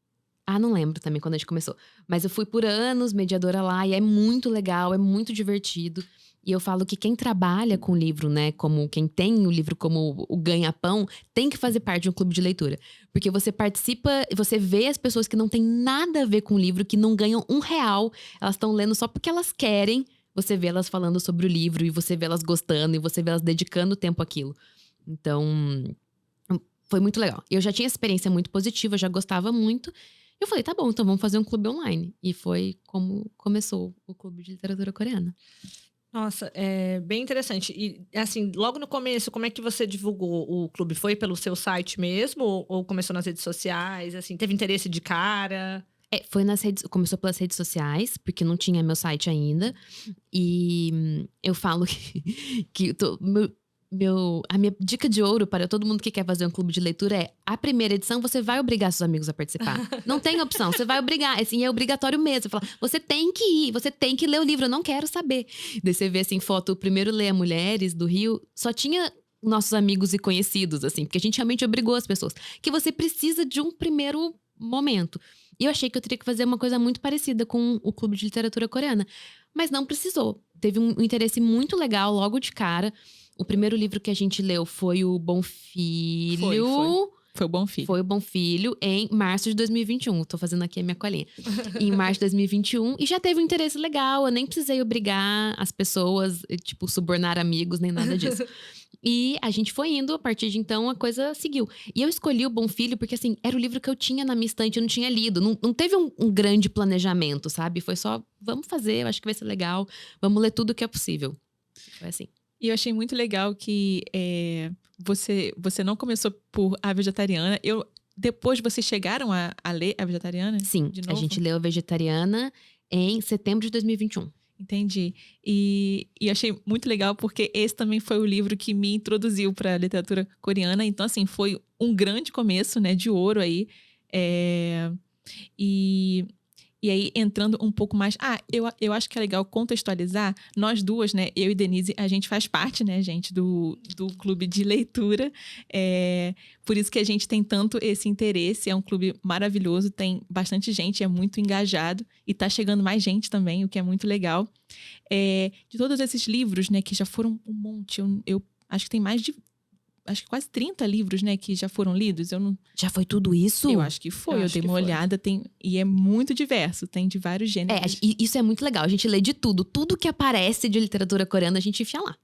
Não lembro também quando a gente começou. Mas eu fui por anos mediadora lá e é muito legal, é muito divertido. E eu falo que quem trabalha com livro, né, como quem tem o livro como o ganha-pão, tem que fazer parte de um clube de leitura. Porque você participa, você vê as pessoas que não têm nada a ver com o livro, que não ganham R$1, elas estão lendo só porque elas querem. Você vê elas falando sobre o livro e você vê elas gostando e você vê elas dedicando tempo àquilo. Então, foi muito legal. Eu já tinha experiência muito positiva, já gostava muito. Eu falei, tá bom, então vamos fazer um clube online. E foi como começou o Clube de Literatura Coreana. Nossa, é bem interessante. E, assim, logo no começo, como é que você divulgou o clube? Foi pelo seu site mesmo? Ou começou nas redes sociais? Assim, teve interesse de cara? Foi começou pelas redes sociais, porque não tinha meu site ainda. E eu falo que a minha dica de ouro para todo mundo que quer fazer um clube de leitura é: a primeira edição você vai obrigar seus amigos a participar. Não tem opção, você vai obrigar. Assim, é obrigatório mesmo. Você fala, você tem que ir, você tem que ler o livro, eu não quero saber. Daí você vê assim, foto, o primeiro Leia Mulheres do Rio, só tinha nossos amigos e conhecidos, assim, porque a gente realmente obrigou as pessoas. Que você precisa de um primeiro momento. E eu achei que eu teria que fazer uma coisa muito parecida com o Clube de Literatura Coreana. Mas não precisou. Teve um interesse muito legal logo de cara. O primeiro livro que a gente leu foi o Bom Filho. Foi o Bom Filho. Foi o Bom Filho em março de 2021. Tô fazendo aqui a minha colinha. Em março de 2021. E já teve um interesse legal. Eu nem precisei obrigar as pessoas, tipo, subornar amigos, nem nada disso. E a gente foi indo, a partir de então a coisa seguiu. E eu escolhi o Bom Filho porque, assim, era o livro que eu tinha na minha estante, eu não tinha lido. Não teve um grande planejamento, sabe? Foi só, vamos fazer, eu acho que vai ser legal. Vamos ler tudo o que é possível. Foi assim. E eu achei muito legal que você não começou por A Vegetariana. Depois vocês chegaram a ler A Vegetariana? Sim, de novo? A gente leu A Vegetariana em setembro de 2021. Entendi. E achei muito legal porque esse também foi o livro que me introduziu para a literatura coreana. Então, assim, foi um grande começo, né, de ouro aí. E aí, entrando um pouco mais... eu acho que é legal contextualizar. Nós duas, né, eu e Denise, a gente faz parte, né, gente, do clube de leitura. Por isso que a gente tem tanto esse interesse. É um clube maravilhoso, tem bastante gente, é muito engajado. E tá chegando mais gente também, o que é muito legal. De todos esses livros, né, que já foram um monte. Eu acho que tem mais de... Acho que quase 30 livros, né, que já foram lidos. Já foi tudo isso? Eu acho que foi. Eu dei uma olhada. E é muito diverso. Tem de vários gêneros. Isso é muito legal. A gente lê de tudo. Tudo que aparece de literatura coreana, a gente enfia lá.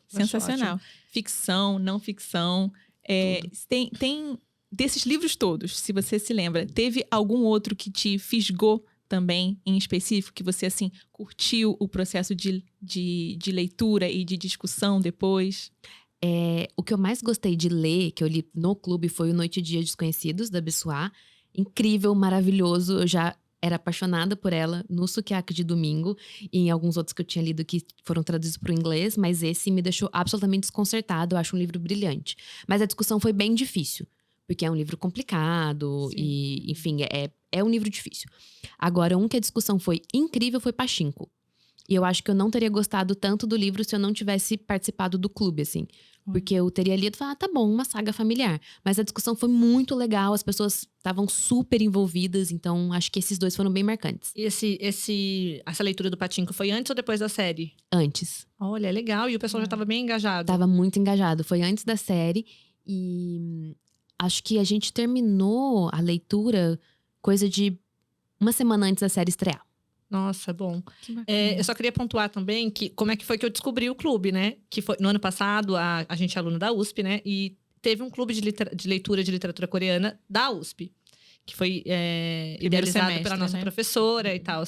Sensacional. Ficção, não ficção. Tem desses livros todos, se você se lembra, teve algum outro que te fisgou também, em específico, que você, assim, curtiu o processo de leitura e de discussão depois? O que eu mais gostei de ler, que eu li no clube, foi o Noite e Dia Desconhecidos, da Bissuá. Incrível, maravilhoso. Eu já era apaixonada por ela no Sukiyaki de Domingo e em alguns outros que eu tinha lido que foram traduzidos para o inglês, mas esse me deixou absolutamente desconcertado. Eu acho um livro brilhante. Mas a discussão foi bem difícil, porque é um livro complicado. Sim. E, enfim, é um livro difícil. Agora, um que a discussão foi incrível foi Pachinko. E eu acho que eu não teria gostado tanto do livro se eu não tivesse participado do clube, assim. Porque eu teria lido e falado, tá bom, uma saga familiar. Mas a discussão foi muito legal, as pessoas estavam super envolvidas. Então, acho que esses dois foram bem marcantes. E essa leitura do Pachinko foi antes ou depois da série? Antes. Olha, é legal. E o pessoal já estava bem engajado. Tava muito engajado. Foi antes da série. E acho que a gente terminou a leitura coisa de uma semana antes da série estrear. Nossa, bom. Eu só queria pontuar também que como é que foi que eu descobri o clube, né? Que foi no ano passado, a gente é aluno da USP, né? E teve um clube de leitura de literatura coreana da USP. Que foi idealizado pela nossa professora e tal,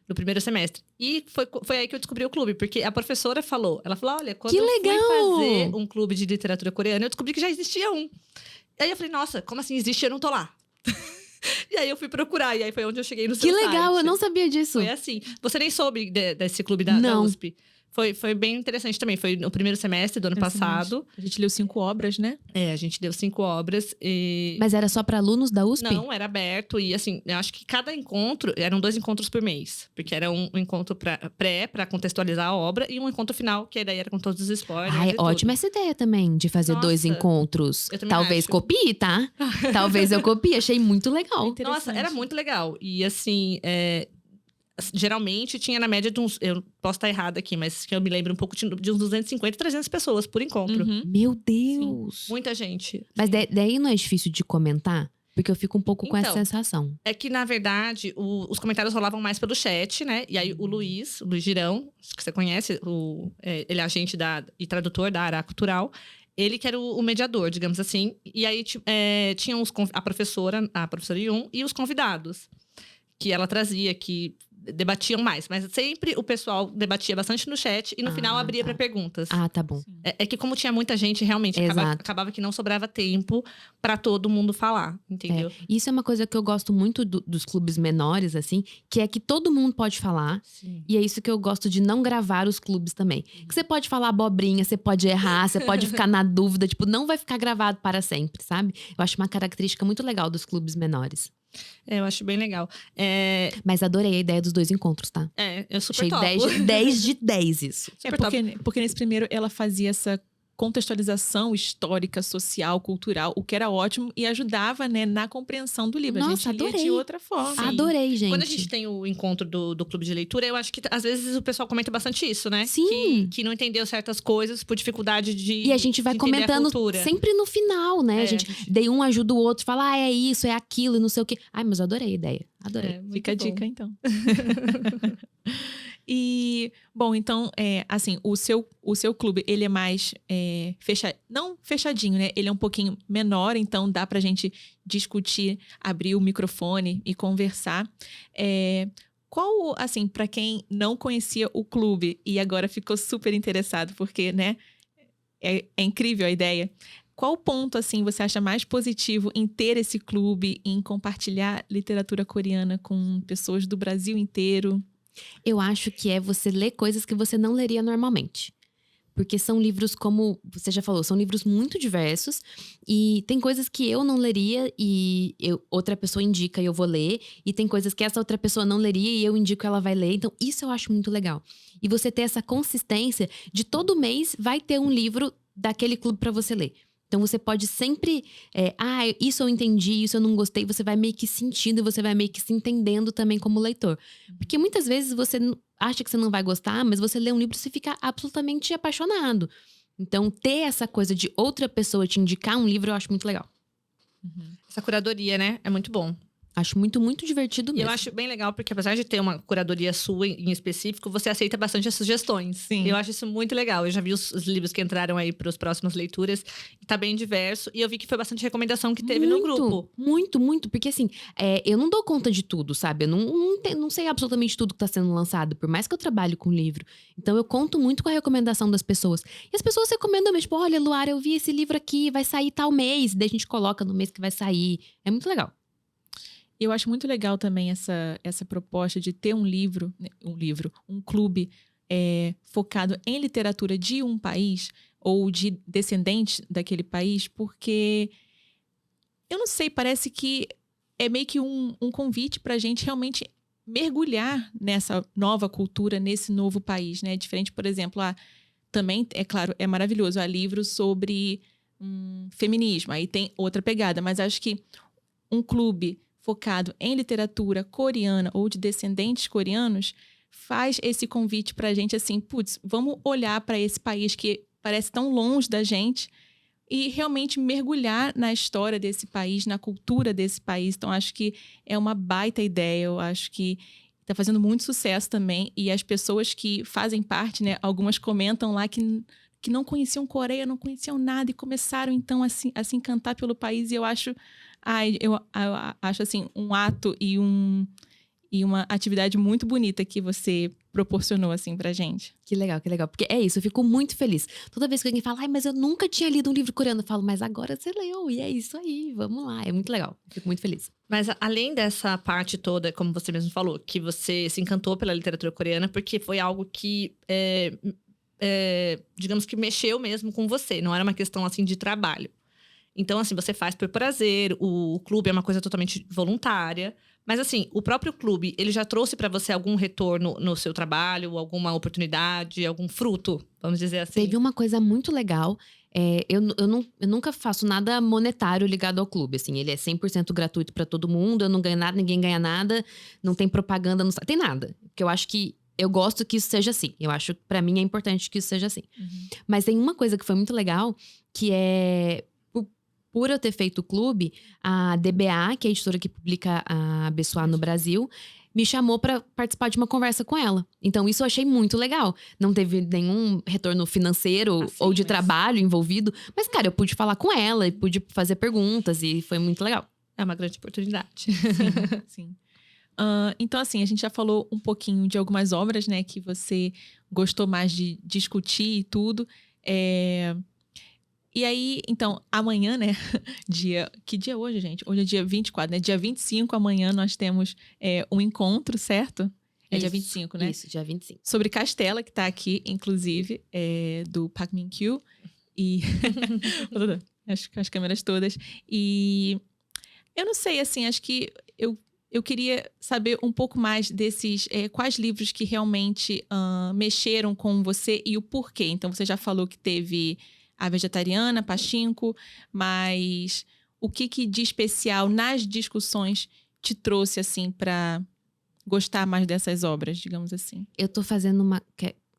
no primeiro semestre. E foi aí que eu descobri o clube, porque a professora falou. Ela falou, olha, quando eu fui fazer um clube de literatura coreana, eu descobri que já existia um. E aí eu falei, nossa, como assim existe? Eu não tô lá. E aí eu fui procurar, e aí foi onde eu cheguei no seu site. Que legal, eu não sabia disso. Foi assim. Você nem soube desse clube da USP? Foi bem interessante também. Foi no primeiro semestre do ano passado. A gente leu 5 obras, né? A gente leu 5 obras. Mas era só para alunos da USP? Não, era aberto. E assim, eu acho que cada encontro... Eram 2 encontros por mês. Porque era um encontro para contextualizar a obra. E um encontro final, que daí era com todos os spoilers. Ótima essa ideia também, de fazer 2 encontros. Eu também Talvez acho. Copie, tá? Talvez eu copie. Achei muito legal. Nossa, era muito legal. E assim... geralmente tinha na média de uns... Eu posso estar errada aqui, mas que eu me lembro um pouco de uns 250, 300 pessoas por encontro. Uhum. Meu Deus! Sim, muita gente. Mas daí não é difícil de comentar? Porque eu fico um pouco com essa sensação. É que, na verdade, os comentários rolavam mais pelo chat, né? E aí o Luiz Girão, acho que você conhece, ele é agente e tradutor da área cultural. Ele que era o mediador, digamos assim. E aí tinha a professora Yun e os convidados. Que ela trazia, que debatiam mais. Mas sempre o pessoal debatia bastante no chat e no final abria para perguntas. Ah, tá bom. É que como tinha muita gente, realmente acabava que não sobrava tempo para todo mundo falar, entendeu? Isso é uma coisa que eu gosto muito dos clubes menores, assim, que é que todo mundo pode falar. Sim. E é isso que eu gosto de não gravar os clubes também. Que você pode falar abobrinha, você pode errar, você pode ficar na dúvida. Tipo, não vai ficar gravado para sempre, sabe? Eu acho uma característica muito legal dos clubes menores. Eu acho bem legal. Mas adorei a ideia dos 2 encontros, tá? Eu super Achei topo. 10 de 10 isso. Porque nesse primeiro ela fazia essa contextualização histórica, social, cultural, o que era ótimo e ajudava, né, na compreensão do livro. Nossa, a gente lia adorei. de outra forma. Sim. Adorei, gente. Quando a gente tem o encontro do clube de leitura, eu acho que às vezes o pessoal comenta bastante isso, né? Sim. Que não entendeu certas coisas por dificuldade de. E a gente vai de entender a comentando cultura. sempre no final, né? A gente daí um ajuda o outro, fala, é isso, é aquilo, e não sei o quê. Ai, mas eu adorei a ideia. Adorei. Fica a dica, então. E, bom, então, assim, o seu clube, ele é mais não fechadinho, né? Ele é um pouquinho menor, então dá pra gente discutir, abrir o microfone e conversar. Qual, assim, pra quem não conhecia o clube e agora ficou super interessado, porque, né, é incrível a ideia. Qual ponto, assim, você acha mais positivo em ter esse clube, em compartilhar literatura coreana com pessoas do Brasil inteiro? Eu acho que é você ler coisas que você não leria normalmente. Porque são livros, como você já falou, são livros muito diversos. E tem coisas que eu não leria e outra pessoa indica e eu vou ler. E tem coisas que essa outra pessoa não leria e eu indico e ela vai ler. Então, isso eu acho muito legal. E você ter essa consistência de todo mês vai ter um livro daquele clube para você ler. Então, você pode sempre… isso eu entendi, isso eu não gostei. Você vai meio que sentindo e você vai meio que se entendendo também como leitor. Porque muitas vezes você acha que você não vai gostar, mas você lê um livro e você fica absolutamente apaixonado. Então, ter essa coisa de outra pessoa te indicar um livro, eu acho muito legal. Essa curadoria, né? É muito bom. Acho muito, muito divertido E mesmo. eu acho bem legal, porque apesar de ter uma curadoria sua em específico, você aceita bastante as sugestões. Sim. Eu acho isso muito legal. Eu já vi os livros que entraram aí para as próximas leituras. E tá bem diverso. E eu vi que foi bastante recomendação que teve no grupo. Muito, muito. Porque assim, eu não dou conta de tudo, sabe? Eu não sei absolutamente tudo que tá sendo lançado. Por mais que eu trabalhe com livro. Então eu conto muito com a recomendação das pessoas. E as pessoas recomendam mesmo. Tipo, olha, Luara, eu vi esse livro aqui. Vai sair tal mês. Daí a gente coloca no mês que vai sair. É muito legal. Eu acho muito legal também essa proposta de ter um clube focado em literatura de um país ou de descendentes daquele país, porque eu não sei, parece que é meio que um convite para a gente realmente mergulhar nessa nova cultura, nesse novo país, né? Diferente, por exemplo, também, é claro, é maravilhoso, há livros sobre feminismo, aí tem outra pegada, mas acho que um clube focado em literatura coreana ou de descendentes coreanos, faz esse convite pra gente assim, putz, vamos olhar para esse país que parece tão longe da gente e realmente mergulhar na história desse país, na cultura desse país. Então, acho que é uma baita ideia, eu acho que está fazendo muito sucesso também. E as pessoas que fazem parte, né, algumas comentam lá que não conheciam Coreia, não conheciam nada e começaram, então, a se encantar pelo país. E eu acho assim, um ato e uma atividade muito bonita que você proporcionou, assim, pra gente. Que legal, que legal. Porque é isso, eu fico muito feliz. Toda vez que alguém fala, mas eu nunca tinha lido um livro coreano, eu falo, mas agora você leu, e é isso aí, vamos lá. É muito legal, fico muito feliz. Mas além dessa parte toda, como você mesmo falou, que você se encantou pela literatura coreana, porque foi algo que, digamos que mexeu mesmo com você, não era uma questão, assim, de trabalho. Então, assim, você faz por prazer, o clube é uma coisa totalmente voluntária. Mas, assim, o próprio clube, ele já trouxe para você algum retorno no seu trabalho, alguma oportunidade, algum fruto, vamos dizer assim? Teve uma coisa muito legal. Eu nunca faço nada monetário ligado ao clube, assim. Ele é 100% gratuito para todo mundo, eu não ganho nada, ninguém ganha nada. Não tem propaganda, não tem nada. Porque eu acho que eu gosto que isso seja assim. Eu acho que para mim é importante que isso seja assim. Uhum. Mas tem uma coisa que foi muito legal, que é… Por eu ter feito o clube, a DBA, que é a editora que publica a Bessoá no Brasil, me chamou para participar de uma conversa com ela. Então, isso eu achei muito legal. Não teve nenhum retorno financeiro ou de trabalho envolvido. Mas, cara, eu pude falar com ela e pude fazer perguntas e foi muito legal. É uma grande oportunidade. Sim. Então, assim, a gente já falou um pouquinho de algumas obras, né? Que você gostou mais de discutir e tudo. E aí, então, amanhã, né? Que dia é hoje, gente? Hoje é dia 24, né? Dia 25, amanhã, nós temos um encontro, certo? É dia 25, né? Isso, dia 25. Sobre Castela, que tá aqui, inclusive, do Pak Min-kyu. E as câmeras todas. E eu não sei, assim, acho que eu queria saber um pouco mais desses, quais livros que realmente mexeram com você e o porquê. Então, você já falou que teve A Vegetariana, Pachinko, mas o que de especial nas discussões te trouxe, assim, para gostar mais dessas obras, digamos assim? Eu tô fazendo uma...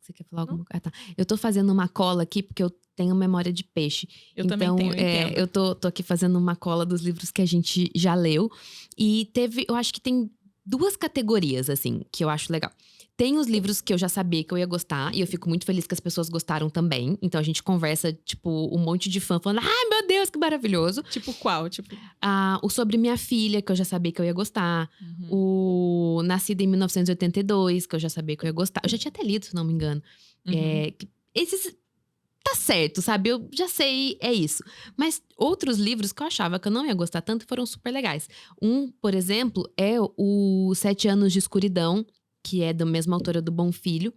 Você quer falar alguma coisa? Ah, tá. Eu tô fazendo uma cola aqui, porque eu tenho memória de peixe. Eu também tenho, eu entendo. Eu tô aqui fazendo uma cola dos livros que a gente já leu. E eu acho que tem 2 categorias, assim, que eu acho legal. Tem os livros que eu já sabia que eu ia gostar, e eu fico muito feliz que as pessoas gostaram também. Então a gente conversa, tipo, um monte de fã falando: ai, meu Deus, que maravilhoso. Tipo qual? Tipo... O Sobre Minha Filha, que eu já sabia que eu ia gostar. O Nascida em 1982, que eu já sabia que eu ia gostar. Eu já tinha até lido, se não me engano. Esses... Tá certo, sabe? Eu já sei, é isso. Mas outros livros que eu achava que eu não ia gostar tanto foram super legais. Por exemplo, é o 7 Anos de Escuridão, que é da mesma autora do Bom Filho,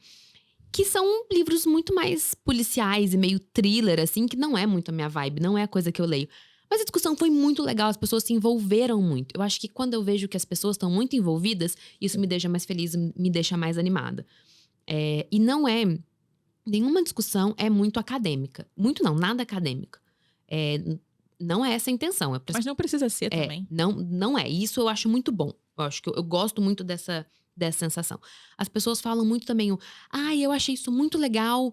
que são livros muito mais policiais e meio thriller, assim, que não é muito a minha vibe, não é a coisa que eu leio. Mas a discussão foi muito legal, as pessoas se envolveram muito. Eu acho que quando eu vejo que as pessoas estão muito envolvidas, isso me deixa mais feliz, me deixa mais animada. E não é... Nenhuma discussão é muito acadêmica. Muito não, nada acadêmica. Não é essa a intenção. Mas não precisa ser também. Não é. Isso eu acho muito bom. Eu acho que eu gosto muito dessa sensação. As pessoas falam muito também eu achei isso muito legal,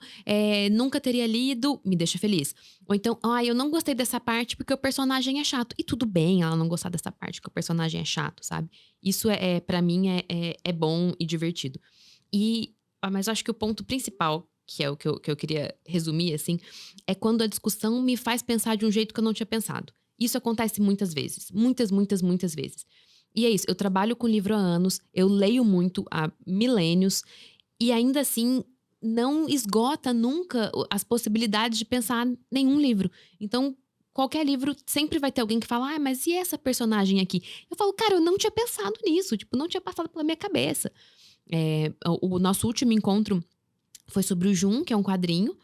nunca teria lido, me deixa feliz. Ou então, eu não gostei dessa parte porque o personagem é chato. E tudo bem ela não gostar dessa parte porque o personagem é chato, sabe? Isso pra mim é bom e divertido. Mas eu acho que o ponto principal, que é o que eu queria resumir, assim, é quando a discussão me faz pensar de um jeito que eu não tinha pensado. Isso acontece muitas vezes. Muitas, muitas, muitas vezes. E é isso, eu trabalho com livro há anos, eu leio muito há milênios, e ainda assim não esgota nunca as possibilidades de pensar nenhum livro. Então, qualquer livro sempre vai ter alguém que fala: mas e essa personagem aqui? Eu falo: cara, eu não tinha pensado nisso, tipo, não tinha passado pela minha cabeça. O nosso último encontro foi sobre o Jun, que é um quadrinho.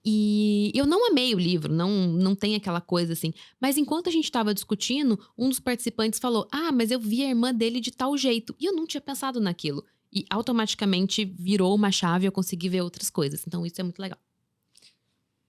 E eu não amei o livro, não tem aquela coisa assim. Mas enquanto a gente tava discutindo, um dos participantes falou: mas eu vi a irmã dele de tal jeito. E eu não tinha pensado naquilo. E automaticamente virou uma chave e eu consegui ver outras coisas. Então isso é muito legal.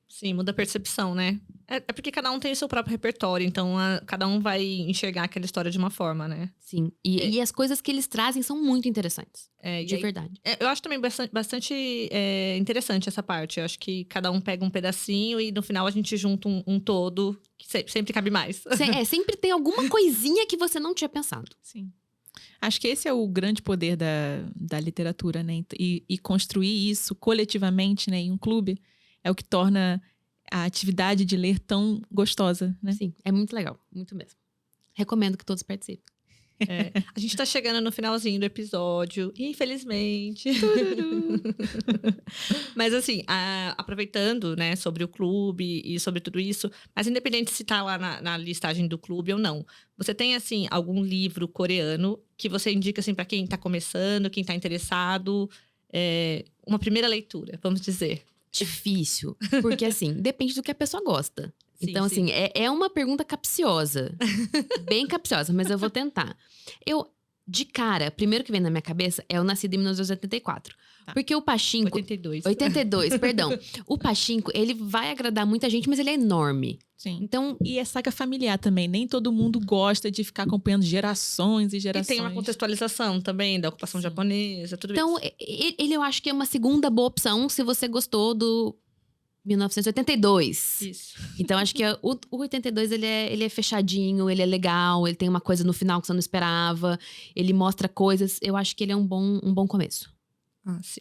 Sim, muda a percepção, né? É porque cada um tem o seu próprio repertório, então cada um vai enxergar aquela história de uma forma, né? Sim, e as coisas que eles trazem são muito interessantes, de verdade. Eu acho também bastante interessante essa parte. Eu acho que cada um pega um pedacinho e no final a gente junta um todo, que sempre cabe mais. Sempre tem alguma coisinha que você não tinha pensado. Sim. Acho que esse é o grande poder da literatura, né? E construir isso coletivamente, né, em um clube, é o que torna a atividade de ler tão gostosa, né? Sim, é muito legal, muito mesmo. Recomendo que todos participem. A gente tá chegando no finalzinho do episódio, infelizmente. Mas assim, aproveitando, né, sobre o clube e sobre tudo isso, mas independente se tá lá na listagem do clube ou não, você tem, assim, algum livro coreano que você indica, assim, pra quem tá começando, quem tá interessado, uma primeira leitura, vamos dizer? Difícil, porque assim, depende do que a pessoa gosta. Sim, então, assim, é uma pergunta capciosa. Bem capciosa, mas eu vou tentar. De cara, primeiro que vem na minha cabeça é o Nascido em 1984. Tá. Porque o Pachinko... 82, perdão. O Pachinko, ele vai agradar muita gente, mas ele é enorme. Sim. Então, e é saga familiar também. Nem todo mundo gosta de ficar acompanhando gerações e gerações. E tem uma contextualização também da ocupação japonesa, tudo isso. Então, ele eu acho que é uma segunda boa opção se você gostou do 1982. Isso. Então, acho que o 82, ele é fechadinho, ele é legal, ele tem uma coisa no final que você não esperava, ele mostra coisas. Eu acho que ele é um bom começo. Sim.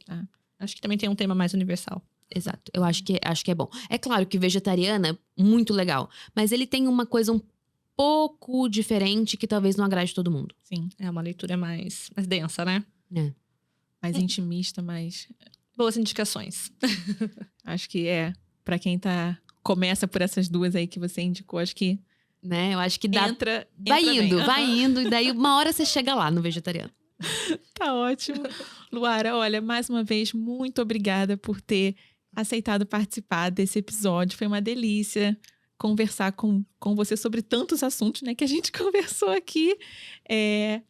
Acho que também tem um tema mais universal. Exato. Eu acho que é bom. É claro que Vegetariana, muito legal. Mas ele tem uma coisa um pouco diferente que talvez não agrade todo mundo. Sim. É uma leitura mais densa, né? Mais intimista, mais... Boas indicações. Acho que pra quem começa por essas duas aí que você indicou, acho que Né? Eu acho que dá. entra Vai bem. indo. E daí uma hora você chega lá no vegetariano. Tá ótimo. Luara, olha, mais uma vez, muito obrigada por ter aceitado participar desse episódio. Foi uma delícia conversar com você sobre tantos assuntos, né, que a gente conversou aqui.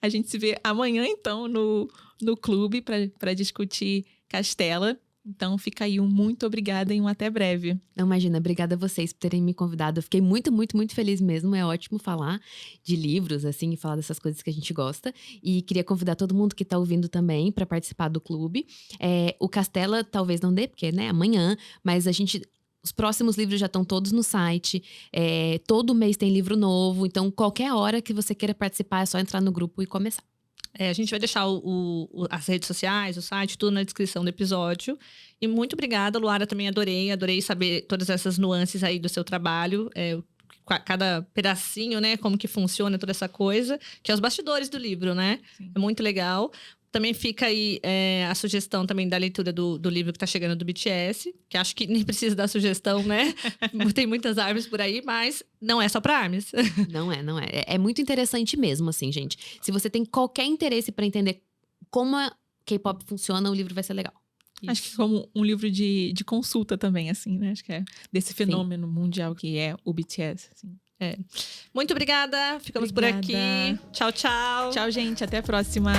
A gente se vê amanhã, então, no clube para discutir Castela. Então, fica aí muito obrigada e até breve. Não, imagina, obrigada a vocês por terem me convidado. Eu fiquei muito, muito, muito feliz mesmo. É ótimo falar de livros, assim, e falar dessas coisas que a gente gosta. E queria convidar todo mundo que tá ouvindo também para participar do clube. O Castela talvez não dê, porque, né, amanhã, mas os próximos livros já estão todos no site. Todo mês tem livro novo. Então, qualquer hora que você queira participar, é só entrar no grupo e começar. A gente vai deixar as redes sociais, o site, tudo na descrição do episódio. E muito obrigada, Luara, também adorei saber todas essas nuances aí do seu trabalho. Cada pedacinho, né, como que funciona toda essa coisa. Que é os bastidores do livro, né? Sim. É muito legal. Também fica aí a sugestão também da leitura do livro que tá chegando do BTS. Que acho que nem precisa dar sugestão, né? Tem muitas armas por aí, mas não é só pra armas. Não é. É muito interessante mesmo, assim, gente. Se você tem qualquer interesse pra entender como a K-pop funciona, o livro vai ser legal. Acho que como um livro de consulta também, assim, né? Acho que é desse fenômeno mundial que é o BTS, assim. Muito obrigada. Ficamos por aqui. Tchau, tchau. Tchau, gente. Até a próxima.